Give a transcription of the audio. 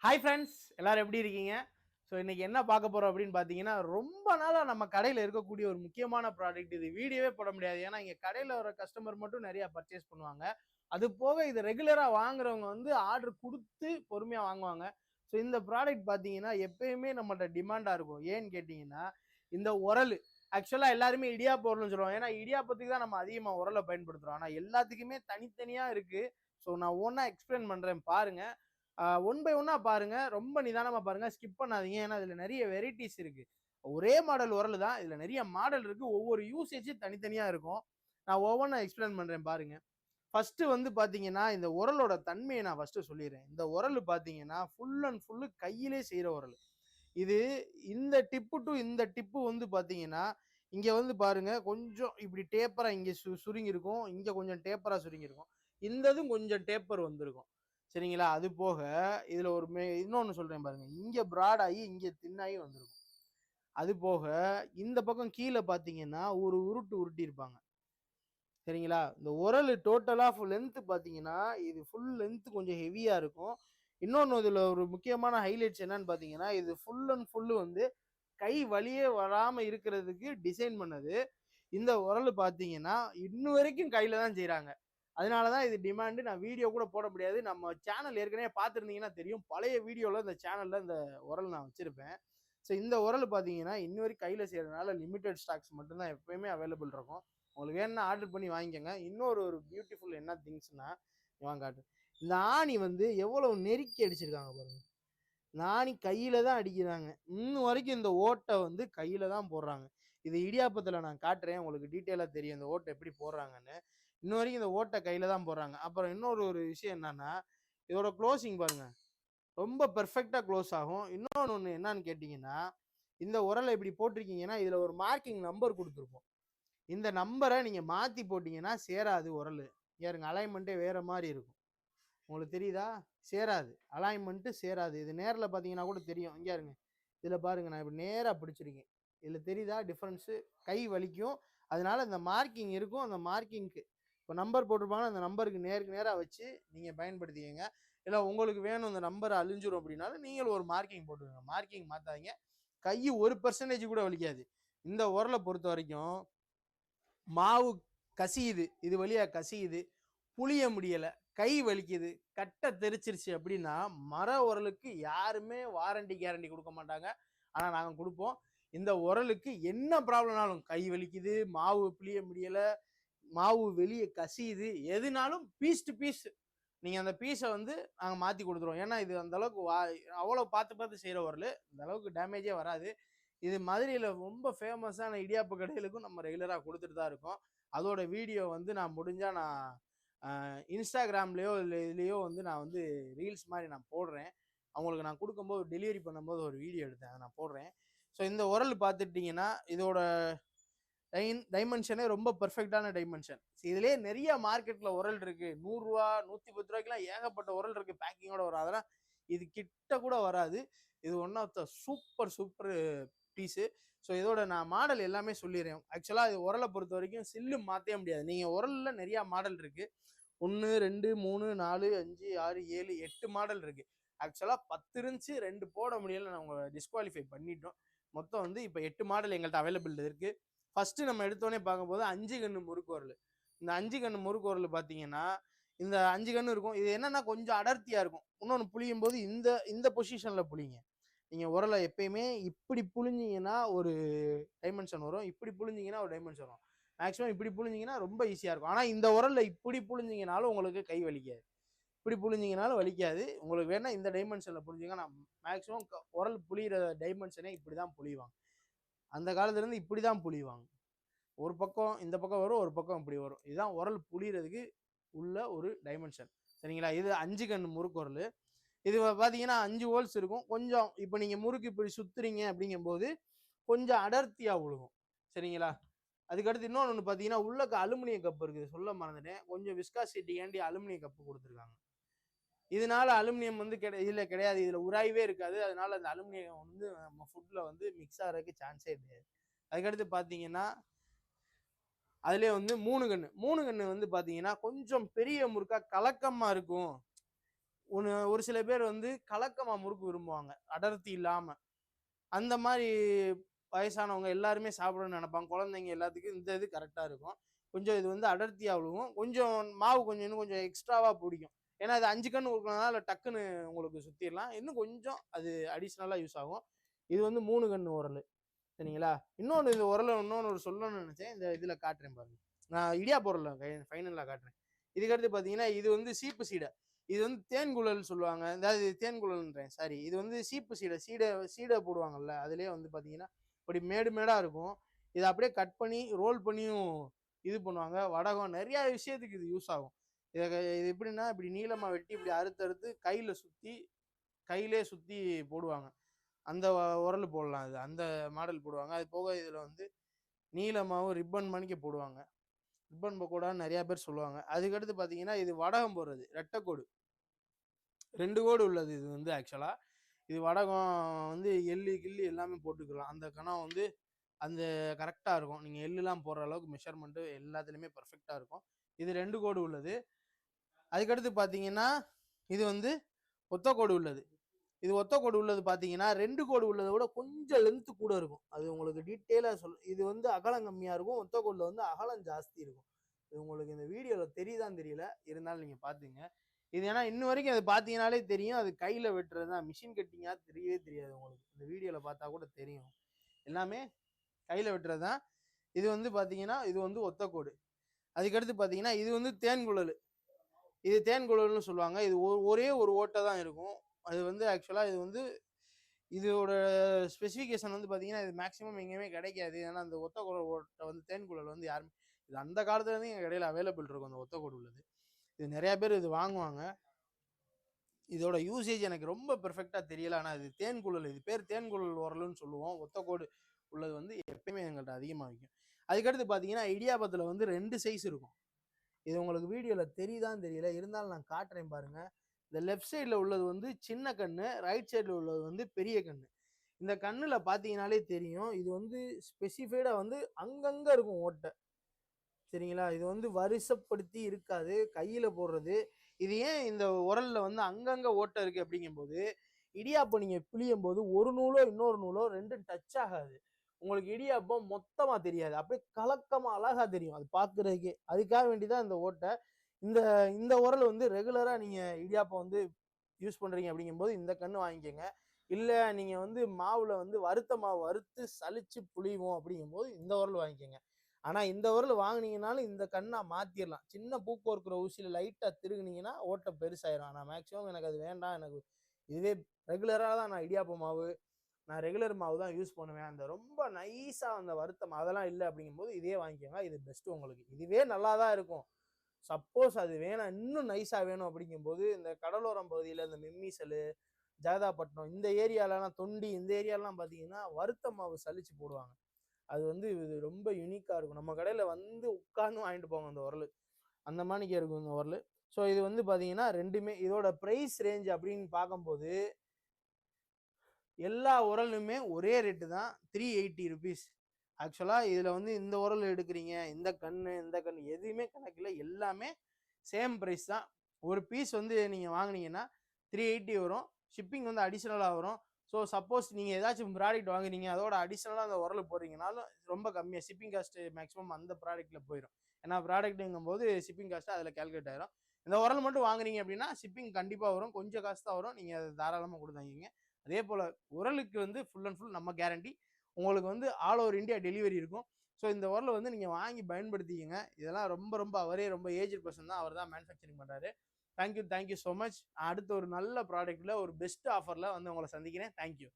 Hi friends, எல்லாரும் எப்படி இருக்கீங்க? ஸோ இன்னைக்கு என்ன பார்க்க போறோம் அப்படின்னு பார்த்தீங்கன்னா, ரொம்ப நாளா நம்ம கடையில இருக்கக்கூடிய ஒரு முக்கியமான ப்ராடக்ட். இது வீடியோவே போட முடியாது. ஏன்னா இங்க கடையில வர கஸ்டமர் மட்டும் நிறைய பர்ச்சேஸ் பண்ணுவாங்க. அது போக இது ரெகுலரா வாங்குறவங்க வந்து ஆர்டர் குடுத்து பொறுமையா வாங்குவாங்க. ஸோ இந்த ப்ராடக்ட் பார்த்தீங்கன்னா, எப்பயுமே நம்மள்ட்ட டிமாண்டா இருக்கும். ஏன்னு கேட்டீங்கன்னா, இந்த உரலு. ஆக்சுவலா எல்லாருமே இடியாப்ப உரல்னு சொல்லுவாங்க. ஏன்னா இடியாப்பத்துக்கு தான் நம்ம அதிகமா உரல பயன்படுத்துறோம். ஆனா எல்லாத்துக்குமே தனித்தனியா இருக்கு. ஸோ நான் ஒவ்வொன்னா எக்ஸ்பிளைன் பண்றேன் பாருங்க. ஒன் பை ஒன்னா பாருங்க. ரொம்ப நிதானமா பாருங்க. ஸ்கிப் பண்ணாதீங்க. ஏன்னா இதுல நிறைய வெரைட்டிஸ் இருக்கு. ஒரே மாடல் உரல் தான். இதுல நிறைய மாடல் இருக்கு. ஒவ்வொரு யூசேஜ் தனித்தனியா இருக்கும். நான் ஒவ்வொன்றா எக்ஸ்பிளைன் பண்றேன் பாருங்க. ஃபர்ஸ்ட் வந்து பாத்தீங்கன்னா, இந்த உரலோட தன்மையை நான் ஃபர்ஸ்ட் சொல்லிடுறேன். இந்த உரல் பாத்தீங்கன்னா ஃபுல் அண்ட் ஃபுல் கையிலே செய்யற உரல். இது இந்த டிப்பு டு இந்த டிப்பு வந்து பாத்தீங்கன்னா, இங்க வந்து பாருங்க கொஞ்சம் இப்படி டேப்பரா இங்க சுருங்கி இருக்கும். இங்க கொஞ்சம் டேப்பரா சுருங்கி இருக்கும். இந்த இதும் கொஞ்சம் டேப்பர் வந்திருக்கும். சரிங்களா? அது போக இதுல ஒரு இன்னொன்னு சொல்றேன் பாருங்க. இங்க பிராட் ஆகி இங்க தின்னாகி வந்திருக்கும். அது போக இந்த பக்கம் கீழே பாத்தீங்கன்னா ஒரு உருட்டு உருட்டி இருப்பாங்க. சரிங்களா? இந்த உரல் டோட்டலா லென்த் பாத்தீங்கன்னா இது ஃபுல் லென்த் கொஞ்சம் ஹெவியா இருக்கும். இன்னொன்னு இதுல ஒரு முக்கியமான ஹைலைட்ஸ் என்னன்னு பாத்தீங்கன்னா, இது ஃபுல் அண்ட் ஃபுல் வந்து கை வலியே வராம இருக்கிறதுக்கு டிசைன் பண்ணது. இந்த உரல் பாத்தீங்கன்னா இன்ன வரைக்கும் கையில தான் செய்றாங்க. அதனாலதான் இது டிமாண்ட். நான் வீடியோ கூட போட முடியாது. நம்ம சேனல் ஏற்கனவே பார்த்துருந்தீங்கன்னா தெரியும். பழைய வீடியோல இந்த சேனல்ல இந்த உரல் நான் வச்சிருப்பேன். ஸோ இந்த உரல் பாத்தீங்கன்னா இன்ன வரைக்கும் கையில செய்யறதுனால லிமிடெட் ஸ்டாக்ஸ் மட்டும்தான் எப்பயுமே அவைலபிள் இருக்கும். உங்களுக்கு வேணும்னா ஆர்டர் பண்ணி வாங்கிக்கோங்க. இன்னொரு ஒரு பியூட்டிஃபுல் என்ன திங்ஸ்னா வாங்க, இந்த ஆணி வந்து எவ்வளவு நெருக்கி அடிச்சிருக்காங்க பாருங்க. இந்த ஆணி கையில தான் அடிக்கிறாங்க. இன்னும் வரைக்கும் இந்த ஓட்டை வந்து கையில தான் போடுறாங்க. இது இடியாப்பத்துல நான் காட்டுறேன். உங்களுக்கு டீட்டெயிலா தெரியும் இந்த ஓட்டை எப்படி போடுறாங்கன்னு. இன்ன வரைக்கும் இந்த ஓட்டை கையில தான் போடுறாங்க. அப்புறம் இன்னொரு ஒரு விஷயம் என்னன்னா, இதோட க்ளோசிங் பாருங்க. ரொம்ப பெர்ஃபெக்ட்டா க்ளோஸ் ஆகும். இன்னொன்னு என்னன்னு கேட்டீங்கன்னா, இந்த உரலை இப்படி போட்டிருக்கீங்கன்னா, இதுல ஒரு மார்க்கிங் நம்பர் கொடுத்துருப்போம். இந்த நம்பரை நீங்க மாத்தி போட்டீங்கன்னா சேராது உரல். பாருங்க, அலைன்மெண்ட்டே வேற மாதிரி இருக்கும். உங்களுக்கு தெரியுதா? சேராது. அலைன்மெண்ட் சேராது. இது நேர்ல பாத்தீங்கன்னா கூட தெரியும். இங்க இருங்க. இதுல பாருங்க, நான் இப்படி நேரா பிடிச்சிருக்கேன். இதுல தெரியுதா டிஃபரன்ஸ்? கை வலிக்கும். அதனால இந்த மார்க்கிங் இருக்கும். அந்த மார்க்கிங்க்கு இப்போ நம்பர் போட்டிருப்பாங்க. அந்த நம்பருக்கு நேருக்கு நேரா வச்சு நீங்க பயன்படுத்திக்கங்க. இல்லை உங்களுக்கு வேணும் இந்த நம்பர் அழிஞ்சிரும் அப்படின்னாலும் நீங்களும் ஒரு மார்க்கிங் போட்டுருங்க. மார்க்கிங் மாத்தாதீங்க. கை 1% கூட வலிக்காது. இந்த உரலை பொறுத்த வரைக்கும் மாவு கசியுது, இது வழியா கசியுது, புளிய முடியல, கை வலிக்குது, கட்டை தெரிச்சிருச்சு அப்படின்னா மர உரலுக்கு யாருமே வாரண்டி கேரண்டி கொடுக்க மாட்டாங்க. ஆனா நாங்க கொடுப்போம். இந்த உரலுக்கு என்ன ப்ராப்ளம்னாலும், கை வலிக்குது, மாவு புளிய முடியல, மாவு வெளியே கசியுது, எதுனாலும் பீஸ் டு பீஸ் நீங்க அந்த பீஸை வந்து நாங்க மாத்தி கொடுத்துருவோம். ஏன்னா இது அந்த அளவுக்கு அவ்வளவு பார்த்து பார்த்து செய்யற உரல். இந்த அளவுக்கு டேமேஜே வராது. இது மதுரையில ரொம்ப ஃபேமஸான இடியாப்பு கடைகளுக்கும் நம்ம ரெகுலரா கொடுத்துட்டு தான் இருக்கோம். அதோட வீடியோ வந்து நான் முடிஞ்சா நான் இன்ஸ்டாகிராம்லயோ இல்லை இதுலயோ வந்து நான் வந்து ரீல்ஸ் மாதிரி நான் போடுறேன். அவங்களுக்கு நான் கொடுக்கும்போது டெலிவரி பண்ணும்போது ஒரு வீடியோ எடுத்தேன், அதை நான் போடுறேன். ஸோ இந்த உரல் பார்த்துட்டீங்கன்னா இதோட டைமென்ஷனே ரொம்ப பெர்ஃபெக்டான டைமென்ஷன். இதுலயே நிறைய மார்க்கெட்ல உரல் இருக்கு. 100 ரூபா 110 ரூபாய்க்குலாம் ஏகப்பட்ட உரல் இருக்கு. பேக்கிங்கோட வரும். அதெல்லாம் இது கிட்ட கூட வராது. இது one of the super super piece. So இதோட நான் மாடல் எல்லாமே சொல்லிடுறேன். ஆக்சுவலாக இது உரலை பொறுத்த வரைக்கும் சில்லு மாற்றவே முடியாது. நீங்கள் உரலில் நிறையா மாடல் இருக்குது. 1 2 3 4 5 6 7 8 மாடல் இருக்குது. ஆக்சுவலாக 10 இருந்துச்சு, 2 போட முடியல. நான் உங்களை டிஸ்குவாலிஃபை பண்ணிட்டோம். மொத்தம் வந்து இப்போ 8 மாடல் எங்கள்கிட்ட அவைலபிள் இருக்குது. ஃபர்ஸ்ட் நம்ம எடுத்தோடனே பார்க்கும்போது 5 கண்ணு முறுக்கு உரல். இந்த 5 கண்ணு முறுக்கு உரல் பார்த்தீங்கன்னா இந்த 5 கண்ணு இருக்கும். இது என்னன்னா கொஞ்சம் அடர்த்தியாக இருக்கும். இன்னொன்று புளியும் போது இந்த இந்த பொசிஷனில் புளிங்க. நீங்கள் உரலை எப்பயுமே இப்படி புழிஞ்சிங்கன்னா ஒரு டைமென்ஷன் வரும், இப்படி புழிஞ்சிங்கன்னா ஒரு டைமென்ஷன் வரும். மேக்ஸிமம் இப்படி புழிஞ்சிங்கன்னா ரொம்ப ஈஸியாக இருக்கும். ஆனால் இந்த உரலில் இப்படி புழிஞ்சிங்கனாலும் உங்களுக்கு கை வலிக்காது, இப்படி புழிஞ்சிங்கனாலும் வலிக்காது. உங்களுக்கு வேணா இந்த டைமென்ஷனில் புழிஞ்சிங்க. நான் மேக்ஸிமம் உரல் புளிகிற டைமென்ஷனே இப்படி தான் புளிவாங்க. அந்த காலத்துலேருந்து இப்படி தான் புளிவாங்க. ஒரு பக்கம் இந்த பக்கம் வரும், ஒரு பக்கம் இப்படி வரும். இதுதான் உரல் புளிகிறதுக்கு உள்ள ஒரு டைமென்ஷன். சரிங்களா? இது 5 கண்ணு முறுக்கு உரல். இது பார்த்தீங்கன்னா 5 ஹோல்ஸ் இருக்கும். கொஞ்சம் இப்போ நீங்கள் முறுக்கு இப்படி சுத்துறீங்க அப்படிங்கும்போது கொஞ்சம் அடர்த்தியாக விழுகும். சரிங்களா? அதுக்கடுத்து இன்னொன்று பார்த்தீங்கன்னா உள்ளக்க அலுமினிய கப் இருக்குது, சொல்ல மறந்துட்டேன். கொஞ்சம் விஸ்காசிட்டி ஏண்டி அலுமினிய கப்பு கொடுத்துருக்காங்க. இதனால அலுமினியம் வந்து இதில் கிடையாது, இதில் உராய்வே இருக்காது. அதனால அந்த அலுமினியம் வந்து நம்ம ஃபுட்டில் வந்து மிக்ஸ் ஆகிறதுக்கு சான்ஸே கிடையாது. அதுக்கடுத்து பார்த்தீங்கன்னா அதுலேயே வந்து 3 கண்ணு வந்து பார்த்தீங்கன்னா கொஞ்சம் பெரிய முறுக்கா கலக்கமாக இருக்கும். ஒரு சில பேர் வந்து கலக்கமா முறுக்கு விரும்புவாங்க, அடர்த்தி இல்லாம. அந்த மாதிரி வயசானவங்க எல்லாருமே சாப்பிடணும்னு நினைப்பாங்க. குழந்தைங்க எல்லாத்துக்கும் இந்த இது கரெக்டா இருக்கும். கொஞ்சம் இது வந்து அடர்த்தியா விழுகும். கொஞ்சம் மாவு கொஞ்சம் இன்னும் கொஞ்சம் எக்ஸ்ட்ராவா பிடிக்கும். ஏன்னா அது 5 கன்னு கொடுக்கறதுனால டக்குன்னு உங்களுக்கு சுத்திடலாம். இன்னும் கொஞ்சம் அது அடிஷனலா யூஸ் ஆகும். இது வந்து 3 கன்னு உரல். சரிங்களா? இன்னொன்று இந்த உரலை இன்னொன்று சொல்லணும்னு நினைச்சேன். இந்த இதுல காட்டுறேன் பாருங்க. நான் இடியாப்ப உரல் ஃபைனலா காட்டுறேன். இதுக்கடுத்து பார்த்தீங்கன்னா இது வந்து சீப்பு சீடை. இது வந்து தேன்குழல் சொல்லுவாங்க. அதாவது தேன்குழல்ன்றேன் சாரி. இது வந்து சீப்பு சீடை சீடை போடுவாங்கல்ல, அதுலயே வந்து பார்த்தீங்கன்னா இப்படி மேடு மேடா இருக்கும். இதை அப்படியே கட் பண்ணி ரோல் பண்ணியும் இது பண்ணுவாங்க. வடகம் நிறைய விஷயத்துக்கு இது யூஸ் ஆகும். இது எப்படின்னா இப்படி நீளமா வெட்டி இப்படி அறுத்து கையிலே சுத்தி போடுவாங்க. அந்த உரல் போடலாம். இது அந்த மாடல் போடுவாங்க. அது போக இதுல வந்து நீளமாவும் ரிப்பன் மணிக்க போடுவாங்க. ரிப்பன் பக்கோடான்னு நிறைய பேர் சொல்லுவாங்க. அதுக்கடுத்து பார்த்தீங்கன்னா இது வடகம் போடுறது, ரெட்டைக்கோடு 2 கோடு உள்ளது. இது வந்து ஆக்சுவலா இது வடகம் வந்து எள்ளு கிள்ளு எல்லாமே போட்டுக்கலாம். அந்த கணம் வந்து அந்த கரெக்டா இருக்கும். நீங்க எள்ளுலாம் போடுற அளவுக்கு மெஷர்மெண்ட் எல்லாத்துலயுமே பெர்ஃபெக்டா இருக்கும். இது 2 கோடு உள்ளது. அதுக்கடுத்து பார்த்தீங்கன்னா இது வந்து ஒத்த கோடு உள்ளது. இது ஒத்த கோடு உள்ளது பார்த்தீங்கன்னா 2 கோடு உள்ளதை விட கொஞ்சம் லென்த் கூட இருக்கும். அது உங்களுக்கு டீட்டெயிலாக இது வந்து அகலம் கம்மியாக இருக்கும். ஒத்த கோடில் வந்து அகலம் ஜாஸ்தி இருக்கும். இது உங்களுக்கு இந்த வீடியோவில் தெரியுதான்னு தெரியல, இருந்தாலும் நீங்கள் பார்த்துங்க. இது ஏன்னா இன்ன வரைக்கும் அது பார்த்தீங்கன்னாலே தெரியும். அது கையில் வெட்டுறது தான், மிஷின் கட்டிங்காக தெரியவே தெரியாது உங்களுக்கு. இந்த வீடியோவில் பார்த்தா கூட தெரியும். எல்லாமே கையில் வெட்டுறது தான். இது வந்து பார்த்தீங்கன்னா இது வந்து ஒத்த கோடு. அதுக்கடுத்து பார்த்தீங்கன்னா இது வந்து தேன்குழல். இது தேன்குழல்னு சொல்லுவாங்க. இது ஒரே ஒரு ஓட்டை தான் இருக்கும். அது வந்து ஆக்சுவலாக இது வந்து இதோட ஸ்பெசிஃபிகேஷன் வந்து பார்த்தீங்கன்னா இது மேக்ஸிமம் எங்கேயுமே கிடைக்காது. ஏன்னா அந்த ஒத்த குழல் ஓட்டை வந்து தேன்குழல் வந்து யாருமே இது அந்த காலத்துலேருந்து எங்கள் கடையில் அவைலபிள் இருக்கும். அந்த ஒத்த கோடு உள்ளது இது நிறையா பேர் இது வாங்குவாங்க. இதோட யூசேஜ் எனக்கு ரொம்ப பெர்ஃபெக்டாக தெரியல. ஆனால் இது தேன்குழல், இது பேர் தேன்குழல் உரல்னு சொல்லுவோம். ஒத்த கோடு உள்ளது வந்து எப்பயுமே எங்கள்கிட்ட அதிகமாக விற்கும். அதுக்கடுத்து பார்த்தீங்கன்னா இடியாப்பத்தில் வந்து 2 சைஸ் இருக்கும். இது உங்களுக்கு வீடியோவில் தெரியுதான்னு தெரியல, இருந்தாலும் நான் காட்டுறேன் பாருங்க. இந்த லெஃப்ட் சைடில் உள்ளது வந்து சின்ன கண்ணு, ரைட் சைடில் உள்ளது வந்து பெரிய கண்ணு. இந்த கண்ணில் பார்த்தீங்கன்னாலே தெரியும். இது வந்து ஸ்பெசிஃபைடாக வந்து அங்கங்கே இருக்கும் ஓட்டை. சரிங்களா? இது வந்து வரிசைப்படுத்தி இருக்காது, கையில் போடுறது. இது ஏன் இந்த உரலில் வந்து அங்கங்கே ஓட்டை இருக்குது அப்படிங்கும்போது, இடியாப்பம் நீங்கள் பிழியும் போது ஒரு நூலோ இன்னொரு நூலோ ரெண்டும் டச் ஆகாது. உங்களுக்கு இடியாப்பம் மொத்தமாக தெரியாது, அப்படியே கலக்கமாக அழகாக தெரியும் அது பார்க்குறதுக்கே. அதுக்காக வேண்டிதான் இந்த ஓட்டை. இந்த இந்த உரல் வந்து ரெகுலராக நீங்கள் இடியாப்பம் வந்து யூஸ் பண்ணுறீங்க அப்படிங்கும்போது இந்த கன்று வாங்கிக்கோங்க. இல்லை நீங்கள் வந்து மாவில் வந்து வறுத்த மாவு வறுத்து சலிச்சு புளிவோம் அப்படிங்கும்போது இந்த உரல் வாங்கிக்கோங்க. ஆனால் இந்த உரல் வாங்கினீங்கனாலும் இந்த கண்ணா மாற்றிடலாம். சின்ன பூக்கு இருக்கிற ஊசியில் லைட்டாக திருகுனீங்கன்னா ஓட்டை பெருசாயிரும். ஆனால் மேக்ஸிமம் எனக்கு அது வேண்டாம், எனக்கு இதுவே ரெகுலராக தான் நான் இடியாப்ப மாவு, நான் ரெகுலர் மாவு தான் யூஸ் பண்ணுவேன். அந்த ரொம்ப நைஸாக அந்த வருத்தம் அதெல்லாம் இல்லை அப்படிங்கும்போது இதே வாங்கிக்கோங்க. இது பெஸ்ட்டு உங்களுக்கு. இதுவே நல்லா தான் இருக்கும். சப்போஸ் அது வேணாம், இன்னும் நைஸாக வேணும் அப்படிங்கும்போது இந்த கடலோரம் பகுதியில் இந்த மெம்மிசல், ஜெகதாப்பட்டினம் இந்த ஏரியாலலாம், தொண்டி இந்த ஏரியாலாம் பார்த்தீங்கன்னா வருத்த மாவு சலிச்சு போடுவாங்க. அது வந்து இது ரொம்ப யூனிக்காக இருக்கும். நம்ம கடையில் வந்து உட்காந்து வாங்கிட்டு போவாங்க அந்த உரல். அந்த மாதிரிக்கே இருக்கும் இந்த உரல். ஸோ இது வந்து பார்த்தீங்கன்னா ரெண்டுமே இதோட ப்ரைஸ் ரேஞ்ச் அப்படின்னு பார்க்கும்போது எல்லா உரலுமே ஒரே ரேட்டு தான், 380 ருபீஸ். ஆக்சுவலாக இதில் வந்து இந்த உரல் எடுக்கிறீங்க, இந்த கன்று எதுவுமே கணக்கில், எல்லாமே சேம் ப்ரைஸ் தான். ஒரு பீஸ் வந்து நீங்கள் வாங்கினீங்கன்னா 380 வரும். ஷிப்பிங் வந்து அடிஷ்னலாக வரும். ஸோ சப்போஸ் நீங்கள் ஏதாச்சும் ப்ராடக்ட் வாங்குறீங்க, அதோட அடிஷ்னலாக அந்த உரல் போடுறீங்கனாலும் ரொம்ப கம்மியாக ஷிப்பிங் காஸ்ட்டு மேக்ஸிமம் அந்த ப்ராடக்ட்டில் போயிடும். ஏன்னா ப்ராடக்ட்டுங்கும் போது ஷிப்பிங் காஸ்ட்டு அதில் கேல்குலேட் ஆகிடும். இந்த உரல் மட்டும் வாங்குறீங்க அப்படின்னா ஷிப்பிங் கண்டிப்பாக வரும், கொஞ்சம் காசு தான் வரும். நீங்கள் அதை தாராளமாக கொடுத்தாங்க. அதே போல் உரலுக்கு வந்து ஃபுல் அண்ட் ஃபுல் நம்ம கேரண்டி. உங்களுக்கு வந்து ஆல் ஓவர் இந்தியா டெலிவரி இருக்கும். ஸோ இந்த உரலை வந்து நீங்கள் வாங்கி பயன்படுத்திக்கங்க. இதெல்லாம் ரொம்ப அவரே ரொம்ப ஏஜ்டு பர்சன் தான், அவர் தான் மேனுஃபேக்சரிங் பண்ணுறாரு. Thank you so much. அடுத்த ஒரு நல்ல ப்ராடக்ட்டில் ஒரு பெஸ்ட் ஆஃபரில் வந்து உங்களை சந்திக்கிறேன். தேங்க்யூ.